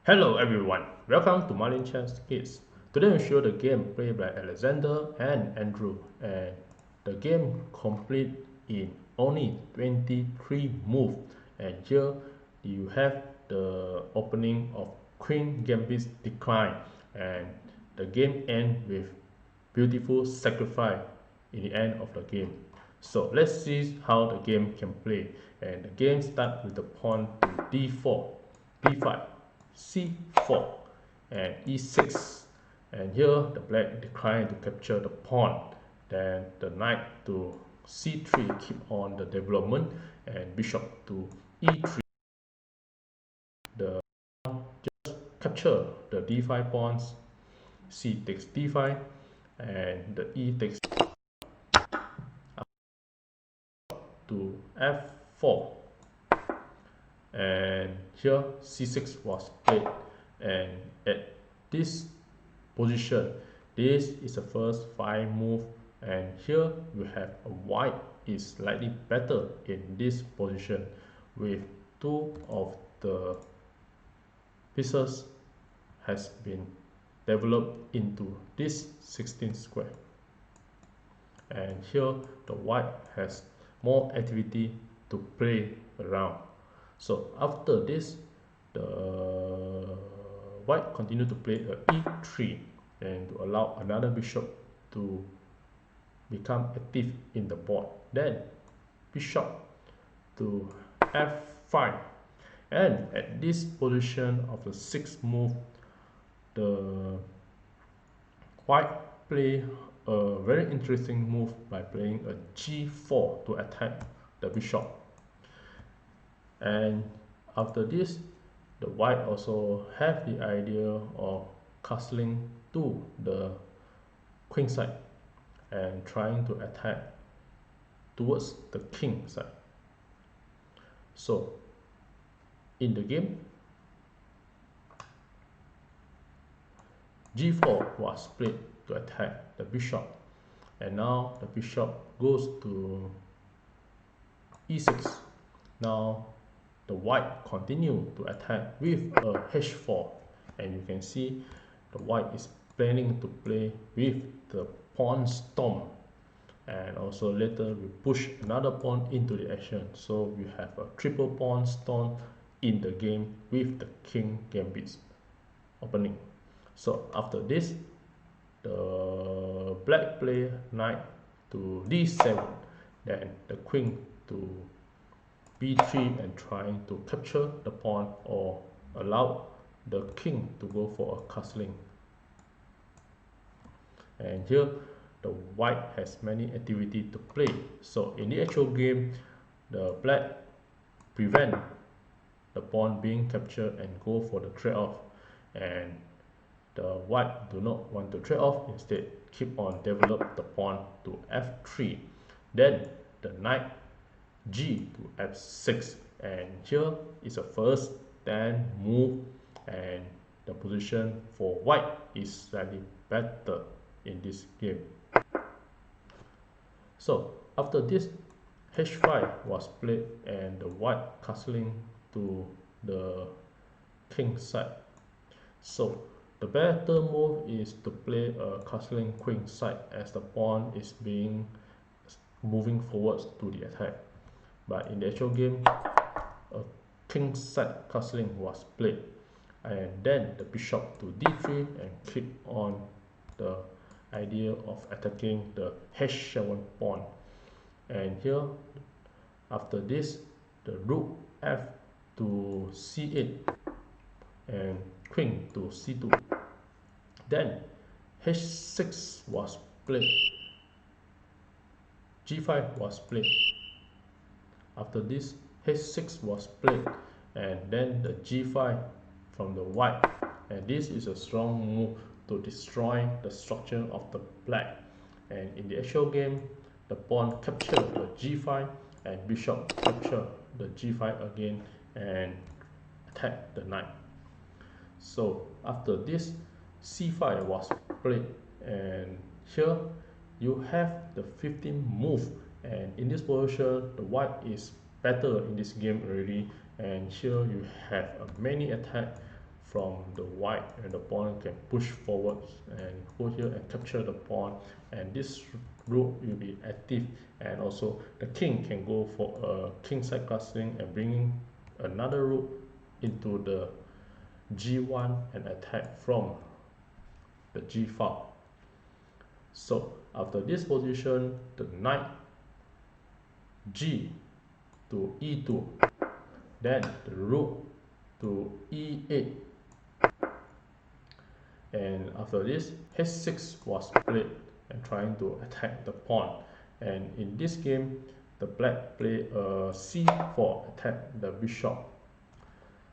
Hello everyone, welcome to Marlin Chan's Kids. Today we show the game played by Aleksandr and Andrew, and the game complete in only 23 moves. And here you have the opening of Queen Gambit's decline, and the game ends with beautiful sacrifice in the end of the game. So let's see how the game can play. And the game starts with the pawn to d4, d5, c4, and e6. And here the black decline to capture the pawn. Then the knight to c3 keep on the development, and bishop to e3. The just capture the d5 pawns. C takes d5, and the e takes to f4, and here c6 was played, and at this position this is the first 5 move, and here you have a white is slightly better in this position with 2 of the pieces has been developed into this 16 square, and here the white has more activity to play around. So after this, the white continue to play a e3, and to allow another bishop to become active in the board. Then bishop to f5, and at this position of the 6th move, the white play a very interesting move by playing a g4 to attack the bishop. And after this, the white also have the idea of castling to the queen side and trying to attack towards the king side. So in the game, g4 was played to attack the bishop, and now the bishop goes to e6. Now the white continue to attack with a h4, and you can see the white is planning to play with the pawn storm, and also later we push another pawn into the action, so we have a triple pawn storm in the game with the king gambit opening. So after this, the black play knight to d7, then the queen to b3, and trying to capture the pawn or allow the king to go for a castling. And here the white has many activity to play. So in the actual game, the black prevent the pawn being captured and go for the trade-off, and the white do not want to trade off, instead keep on develop the pawn to f3. Then the knight g to f6, and here is the first 10 move, and the position for white is slightly better in this game. So after this, h5 was played, and the white castling to the king side. So the better move is to play a castling queen side, as the pawn is being moving forwards to the attack. But in the actual game, a king side castling was played, and then the bishop to d3, and keep on the idea of attacking the h7 pawn. And here after this, the rook f to c8, and queen to c2. Then h6 was played, g5 was played. After this, h6 was played, and then the g5 from the white, and this is a strong move to destroy the structure of the black. And in the actual game, the pawn capture the g5, and bishop capture the g5 again and attack the knight. So after this, c5 was played, and here you have the 15th move, and in this position the white is better in this game already, and here you have a many attack from the white, and the pawn can push forward and go here and capture the pawn, and this rook will be active, and also the king can go for a king side castling and bringing another rook into the g1 and attack from the g file. So after this position, the knight g to e2, then the rook to e8, and after this h6 was played and trying to attack the pawn, and in this game the black play a c4 attack the bishop.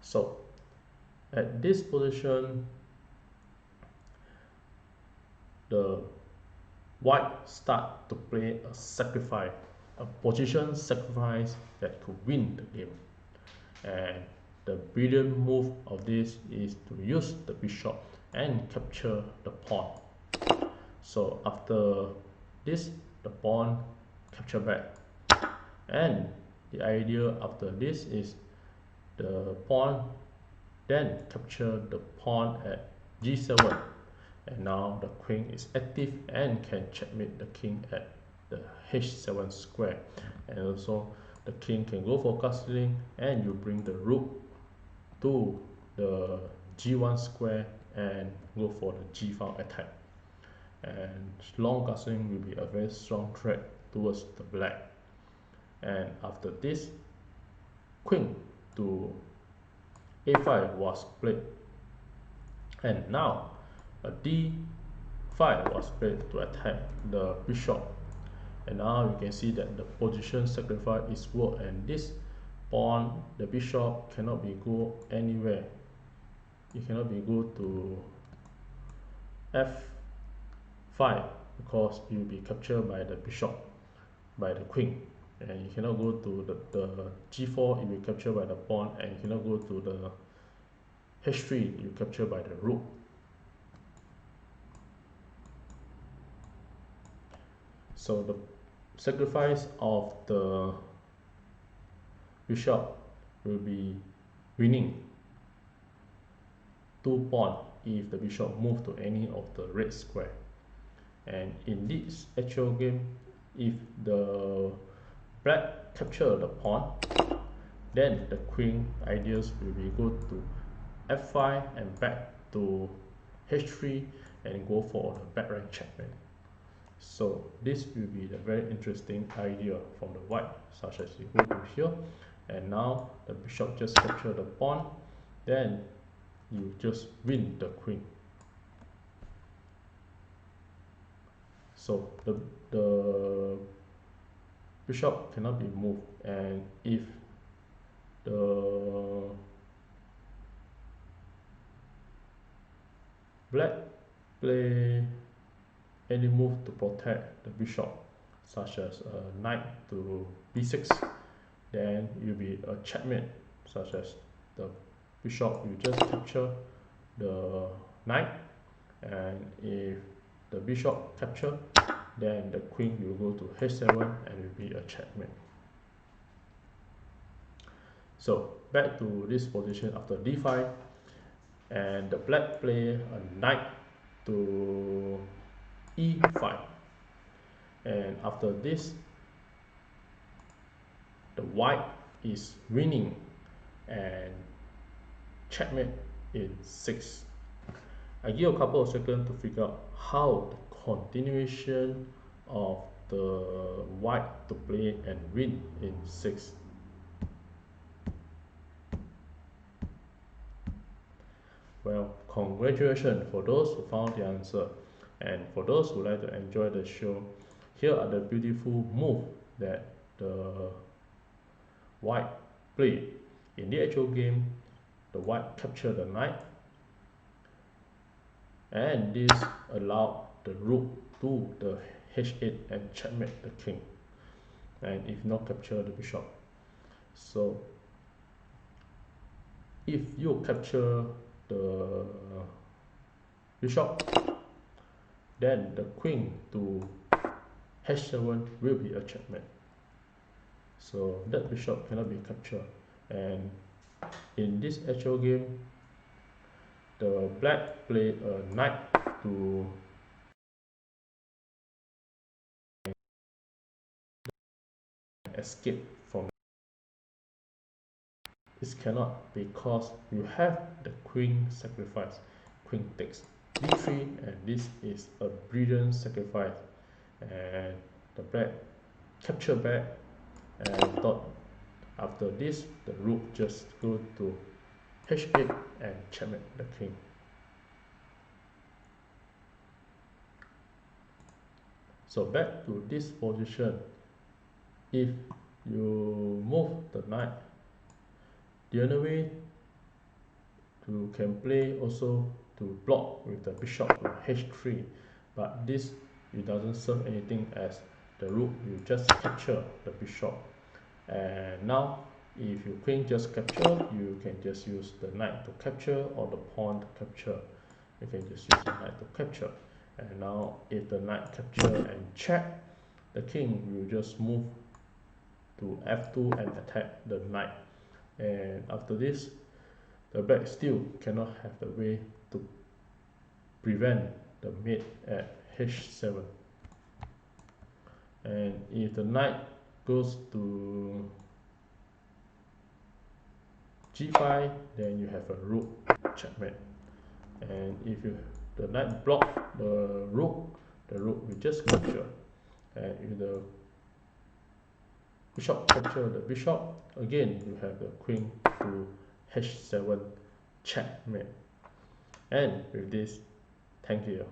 So at this position the white start to play a sacrifice, a position sacrifice that could win the game, and the brilliant move of this is to use the bishop and capture the pawn. So after this, the pawn capture back, and the idea after this is the pawn then capture the pawn at g7, and now the queen is active and can checkmate the king at the h7 square, and also the king can go for castling, and you bring the rook to the g1 square and go for the g file attack, and long castling will be a very strong threat towards the black. And after this, queen to a5 was played, and now a d5 was played to attack the bishop, and now you can see that the position sacrifice is worked, and this pawn, the bishop, cannot be go anywhere. It cannot be go to f5 because it will be captured by the bishop, by the queen, and you cannot go to the g4, it will be captured by the pawn, and you cannot go to the h3, you capture by the rook. So the sacrifice of the bishop will be winning 2 pawns if the bishop move to any of the red square. And in this actual game, if the black capture the pawn, then the queen ideas will be go to f5 and back to h3 and go for the back rank checkmate. So this will be the very interesting idea from the white, such as you go to here, and now the bishop just capture the pawn, then you just win the queen. So the bishop cannot be moved, and if the black play any move to protect the bishop, such as a knight to b6, then it will be a checkmate, such as the bishop will just capture the knight, and if the bishop capture, then the queen will go to h7 and will be a checkmate. So back to this position after d5, and the black play a knight to e5, and after this the white is winning and checkmate in 6. I give a couple of seconds to figure out how the continuation of the white to play and win in 6. Well, congratulations for those who found the answer, and for those who like to enjoy the show, here are the beautiful moves that the white played. In the actual game, the white captured the knight, and this allowed the rook to the h8 and checkmate the king, and if not capture the bishop. So if you capture the bishop, then the queen to h7 will be a checkmate. So that bishop cannot be captured, and in this actual game the black play a knight to escape from this. Cannot, because you have the queen sacrifice. Queen takes d3, and this is a brilliant sacrifice, and the black capture back, and thought after this the rook just go to h8 and checkmate the king. So back to this position, if you move the knight, the other way you can play also to block with the bishop to h3, but this it doesn't serve anything, as the rook will just capture the bishop. And now if your queen just capture, you can just use the knight to capture, or the pawn to capture. You can just use the knight to capture. And now if the knight capture and check, the king will just move to f2 and attack the knight. And after this, the black still cannot have the way to prevent the mate at h7. And if the knight goes to g5, then you have a rook checkmate. And if the knight block the rook will just capture. And if the bishop capture the bishop, again you have the queen to h7 checkmate. And with this, thank you.